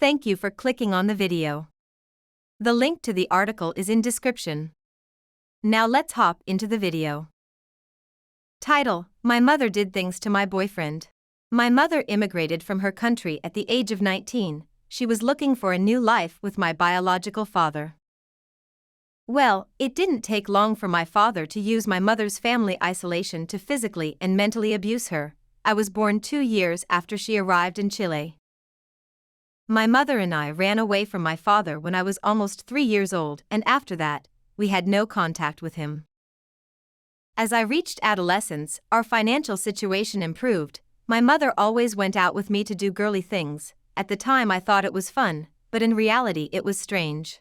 Thank you for clicking on the video. The link to the article is in description. Now let's hop into the video. Title: My mother did things to my boyfriend. My mother immigrated from her country at the age of 19. She was looking for a new life with my biological father. Well, it didn't take long for my father to use my mother's family isolation to physically and mentally abuse her. I was born 2 years after she arrived in Chile. My mother and I ran away from my father when I was almost 3 years old, and after that, we had no contact with him. As I reached adolescence, our financial situation improved. My mother always went out with me to do girly things. At the time I thought it was fun, but in reality it was strange.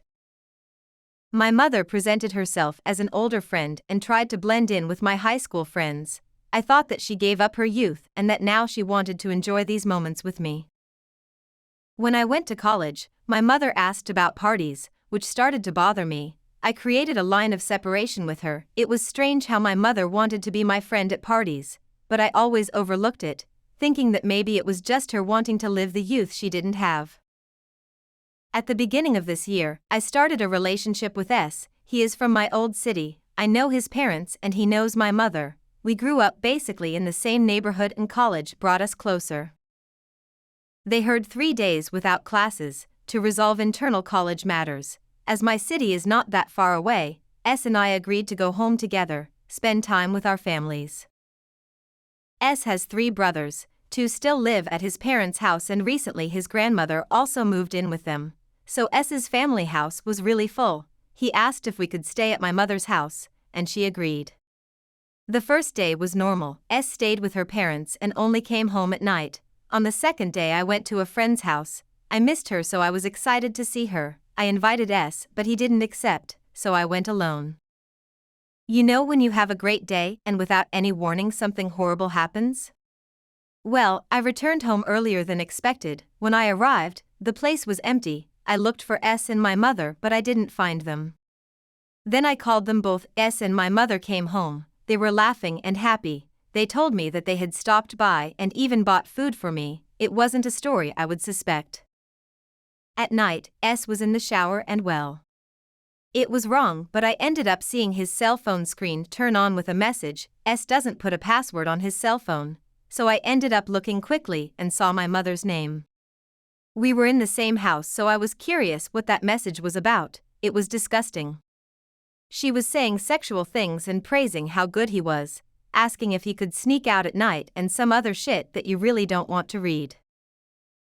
My mother presented herself as an older friend and tried to blend in with my high school friends. I thought that she gave up her youth and that now she wanted to enjoy these moments with me. When I went to college, my mother asked about parties, which started to bother me. I created a line of separation with her. It was strange how my mother wanted to be my friend at parties, but I always overlooked it, thinking that maybe it was just her wanting to live the youth she didn't have. At the beginning of this year, I started a relationship with S. He is from my old city. I know his parents and he knows my mother. We grew up basically in the same neighborhood, and college brought us closer. They heard 3 days without classes to resolve internal college matters. As my city is not that far away, S and I agreed to go home together, spend time with our families. S has 3 brothers, 2 still live at his parents' house, and recently his grandmother also moved in with them. So S's family house was really full. He asked if we could stay at my mother's house, and she agreed. The first day was normal. S stayed with her parents and only came home at night. On the second day I went to a friend's house. I missed her, so I was excited to see her. I invited S, but he didn't accept, so I went alone. You know when you have a great day and without any warning something horrible happens? Well, I returned home earlier than expected. When I arrived, the place was empty. I looked for S and my mother, but I didn't find them. Then I called them both. S and my mother came home. They were laughing and happy. They told me that they had stopped by and even bought food for me. It wasn't a story I would suspect. At night, S was in the shower and well. It was wrong, but I ended up seeing his cell phone screen turn on with a message. S doesn't put a password on his cell phone, so I ended up looking quickly and saw my mother's name. We were in the same house, so I was curious what that message was about. It was disgusting. She was saying sexual things and praising how good he was, asking if he could sneak out at night and some other shit that you really don't want to read.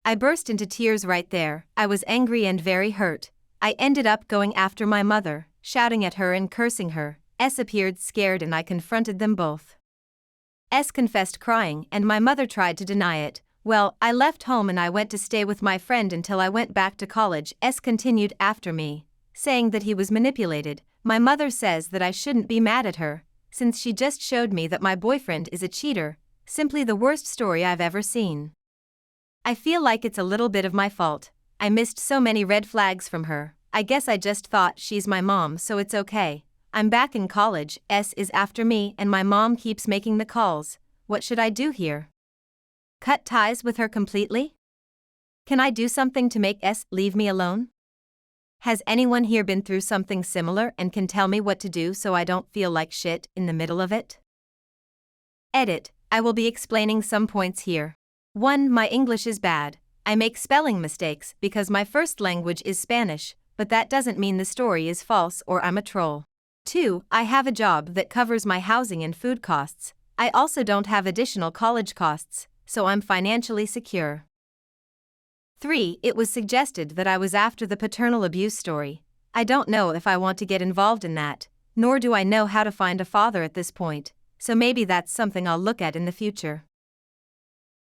I burst into tears right there. I was angry and very hurt. I ended up going after my mother, shouting at her and cursing her. S appeared scared and I confronted them both. S confessed crying and my mother tried to deny it. Well, I left home and I went to stay with my friend until I went back to college. S continued after me, saying that he was manipulated. My mother says that I shouldn't be mad at her, since she just showed me that my boyfriend is a cheater. Simply the worst story I've ever seen. I feel like it's a little bit of my fault. I missed so many red flags from her. I guess I just thought she's my mom, so it's okay. I'm back in college. S is after me and my mom keeps making the calls. What should I do here? Cut ties with her completely? Can I do something to make S leave me alone? Has anyone here been through something similar and can tell me what to do so I don't feel like shit in the middle of it? Edit: I will be explaining some points here. 1. My English is bad. I make spelling mistakes because my first language is Spanish, but that doesn't mean the story is false or I'm a troll. 2. I have a job that covers my housing and food costs. I also don't have additional college costs, so I'm financially secure. 3. It was suggested that I was after the paternal abuse story. I don't know if I want to get involved in that, nor do I know how to find a father at this point, so maybe that's something I'll look at in the future.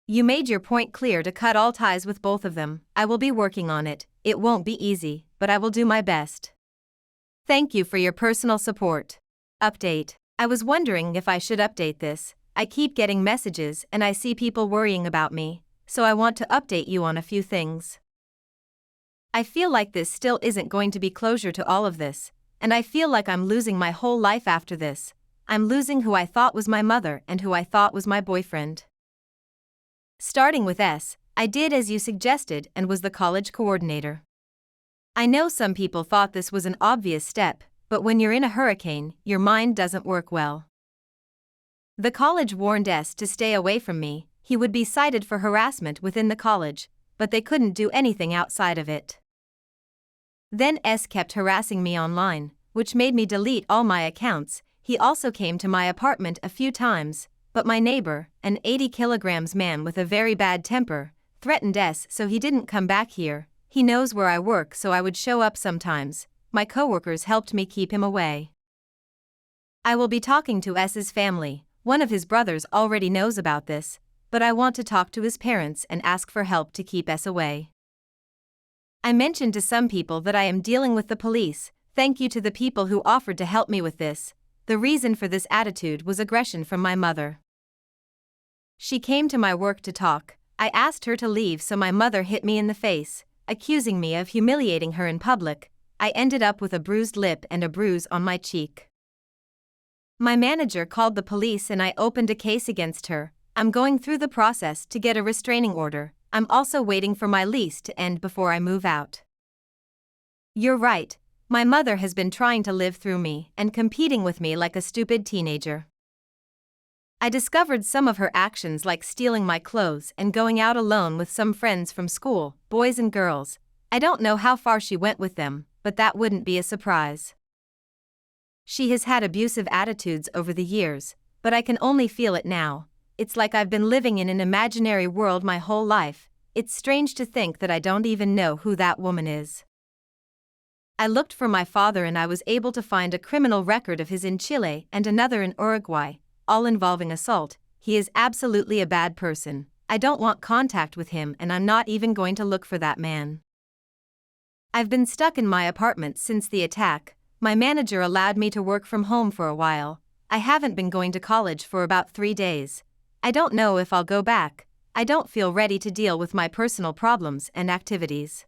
You made your point clear to cut all ties with both of them. I will be working on it. It won't be easy, but I will do my best. Thank you for your personal support. Update: I was wondering if I should update this. I keep getting messages and I see people worrying about me, so I want to update you on a few things. I feel like this still isn't going to be closure to all of this, and I feel like I'm losing my whole life after this. I'm losing who I thought was my mother and who I thought was my boyfriend. Starting with S, I did as you suggested and was the college coordinator. I know some people thought this was an obvious step, but when you're in a hurricane, your mind doesn't work well. The college warned S to stay away from me. He would be cited for harassment within the college, but they couldn't do anything outside of it. Then S kept harassing me online, which made me delete all my accounts. He also came to my apartment a few times, but my neighbor, an 80 kilograms man with a very bad temper, threatened S so he didn't come back here. He knows where I work, so I would show up sometimes. My coworkers helped me keep him away. I will be talking to S's family. One of his brothers already knows about this, but I want to talk to his parents and ask for help to keep S away. I mentioned to some people that I am dealing with the police. Thank you to the people who offered to help me with this. The reason for this attitude was aggression from my mother. She came to my work to talk. I asked her to leave, so my mother hit me in the face, accusing me of humiliating her in public. I ended up with a bruised lip and a bruise on my cheek. My manager called the police and I opened a case against her. I'm going through the process to get a restraining order. I'm also waiting for my lease to end before I move out. You're right. My mother has been trying to live through me and competing with me like a stupid teenager. I discovered some of her actions, like stealing my clothes and going out alone with some friends from school, boys and girls. I don't know how far she went with them, but that wouldn't be a surprise. She has had abusive attitudes over the years, but I can only feel it now. It's like I've been living in an imaginary world my whole life. It's strange to think that I don't even know who that woman is. I looked for my father and I was able to find a criminal record of his in Chile and another in Uruguay, all involving assault. He is absolutely a bad person. I don't want contact with him and I'm not even going to look for that man. I've been stuck in my apartment since the attack. My manager allowed me to work from home for a while. I haven't been going to college for about 3 days. I don't know if I'll go back. I don't feel ready to deal with my personal problems and activities.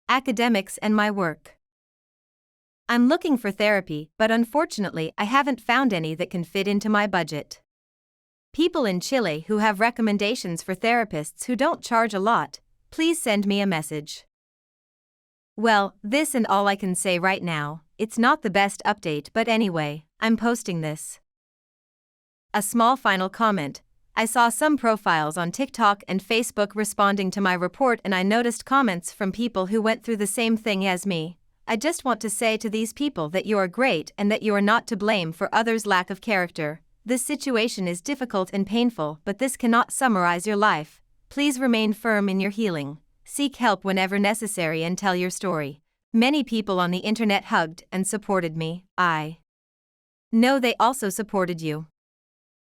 Academics and my work. I'm looking for therapy, but unfortunately I haven't found any that can fit into my budget. People in Chile who have recommendations for therapists who don't charge a lot, please send me a message. Well, this and all I can say right now. It's not the best update, but anyway, I'm posting this. A small final comment. I saw some profiles on TikTok and Facebook responding to my report and I noticed comments from people who went through the same thing as me. I just want to say to these people that you are great and that you are not to blame for others' lack of character. This situation is difficult and painful, but this cannot summarize your life. Please remain firm in your healing. Seek help whenever necessary and tell your story. Many people on the internet hugged and supported me. I know they also supported you.